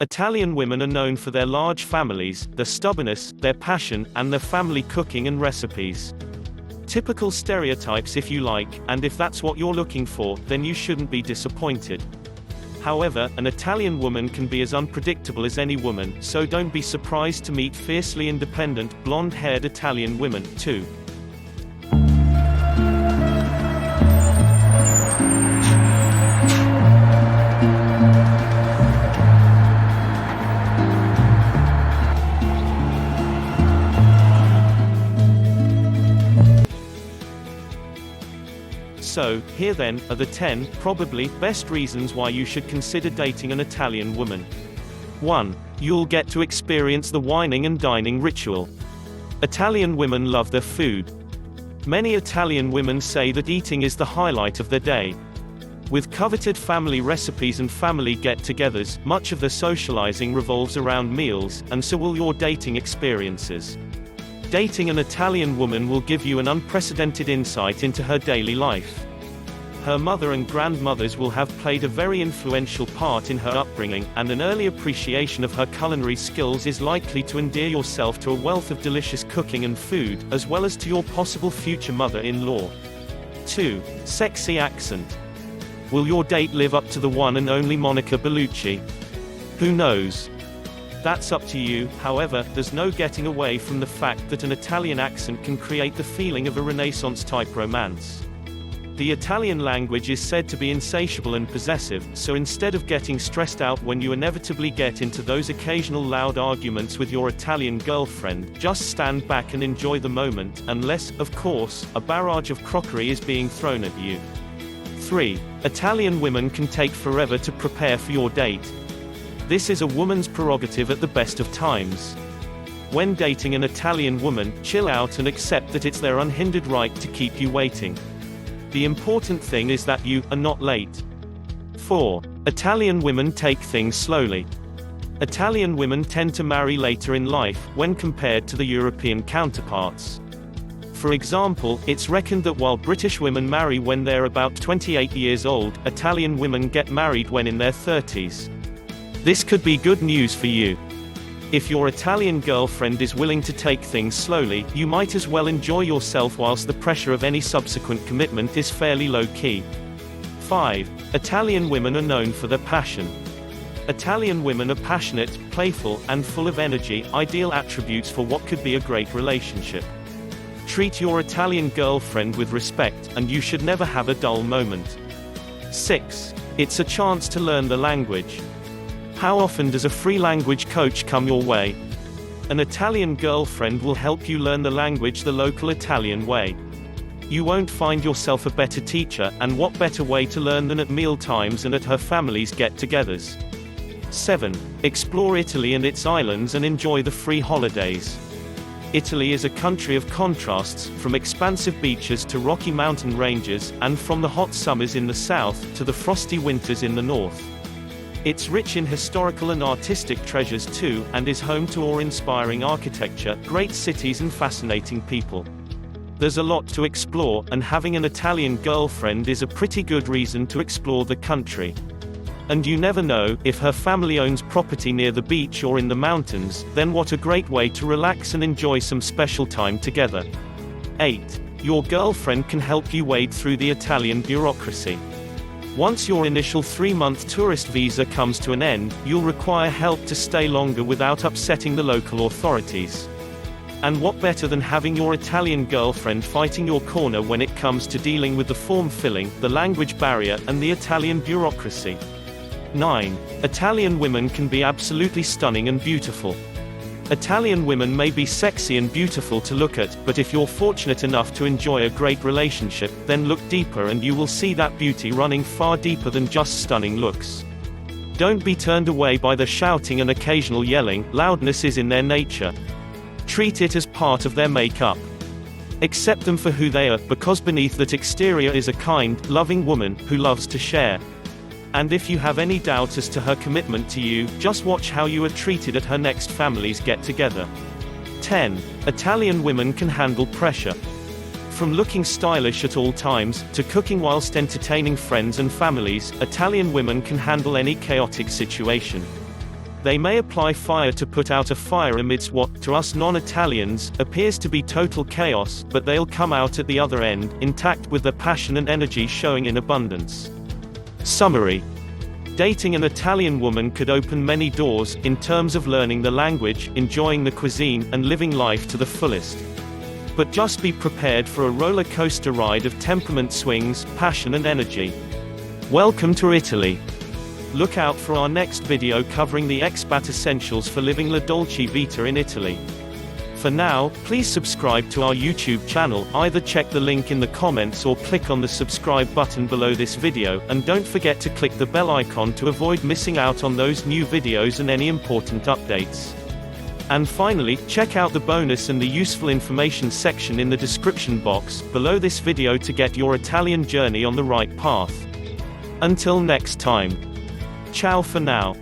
Italian women are known for their large families, their stubbornness, their passion, and their family cooking and recipes. Typical stereotypes if you like, and if that's what you're looking for, then you shouldn't be disappointed. However, an Italian woman can be as unpredictable as any woman, so don't be surprised to meet fiercely independent, blonde-haired Italian women, too. So, here then, are the 10, probably, best reasons why you should consider dating an Italian woman. 1. You'll get to experience the wining and dining ritual. Italian women love their food. Many Italian women say that eating is the highlight of their day. With coveted family recipes and family get-togethers, much of their socializing revolves around meals, and so will your dating experiences. Dating an Italian woman will give you an unprecedented insight into her daily life. Her mother and grandmothers will have played a very influential part in her upbringing, and an early appreciation of her culinary skills is likely to endear yourself to a wealth of delicious cooking and food, as well as to your possible future mother-in-law. 2. Sexy accent. Will your date live up to the one and only Monica Bellucci? Who knows? That's up to you. However, there's no getting away from the fact that an Italian accent can create the feeling of a Renaissance-type romance. The Italian language is said to be insatiable and possessive, so instead of getting stressed out when you inevitably get into those occasional loud arguments with your Italian girlfriend, just stand back and enjoy the moment, unless, of course, a barrage of crockery is being thrown at you. 3. Italian women can take forever to prepare for your date. This is a woman's prerogative at the best of times. When dating an Italian woman, chill out and accept that it's their unhindered right to keep you waiting. The important thing is that you are not late. 4. Italian women take things slowly. Italian women tend to marry later in life, when compared to the European counterparts. For example, it's reckoned that while British women marry when they're about 28 years old, Italian women get married when in their 30s. This could be good news for you. If your Italian girlfriend is willing to take things slowly, you might as well enjoy yourself whilst the pressure of any subsequent commitment is fairly low-key. 5. Italian women are known for their passion. Italian women are passionate, playful, and full of energy, ideal attributes for what could be a great relationship. Treat your Italian girlfriend with respect, and you should never have a dull moment. 6. It's a chance to learn the language. How often does a free language coach come your way? An Italian girlfriend will help you learn the language the local Italian way. You won't find yourself a better teacher, and what better way to learn than at meal times and at her family's get-togethers. 7. Explore Italy and its islands and enjoy the free holidays. Italy is a country of contrasts, from expansive beaches to rocky mountain ranges, and from the hot summers in the south, to the frosty winters in the north. It's rich in historical and artistic treasures too, and is home to awe-inspiring architecture, great cities and fascinating people. There's a lot to explore, and having an Italian girlfriend is a pretty good reason to explore the country. And you never know, if her family owns property near the beach or in the mountains, then what a great way to relax and enjoy some special time together. 8. Your girlfriend can help you wade through the Italian bureaucracy. Once your initial 3-month tourist visa comes to an end, you'll require help to stay longer without upsetting the local authorities. And what better than having your Italian girlfriend fighting your corner when it comes to dealing with the form filling, the language barrier, and the Italian bureaucracy. 9. Italian women can be absolutely stunning and beautiful. Italian women may be sexy and beautiful to look at, but if you're fortunate enough to enjoy a great relationship, then look deeper and you will see that beauty running far deeper than just stunning looks. Don't be turned away by the shouting and occasional yelling. Loudness is in their nature. Treat it as part of their makeup. Accept them for who they are, because beneath that exterior is a kind, loving woman, who loves to share. And if you have any doubt as to her commitment to you, just watch how you are treated at her next family's get-together. 10. Italian women can handle pressure. From looking stylish at all times, to cooking whilst entertaining friends and families, Italian women can handle any chaotic situation. They may apply fire to put out a fire amidst what, to us non-Italians, appears to be total chaos, but they'll come out at the other end, intact with their passion and energy showing in abundance. Summary. Dating an Italian woman could open many doors, in terms of learning the language, enjoying the cuisine, and living life to the fullest. But just be prepared for a roller coaster ride of temperament swings, passion and energy. Welcome to Italy. Look out for our next video covering the expat essentials for living La Dolce Vita in Italy. For now, please subscribe to our YouTube channel, either check the link in the comments or click on the subscribe button below this video, and don't forget to click the bell icon to avoid missing out on those new videos and any important updates. And finally, check out the bonus and the useful information section in the description box below this video to get your Italian journey on the right path. Until next time. Ciao for now.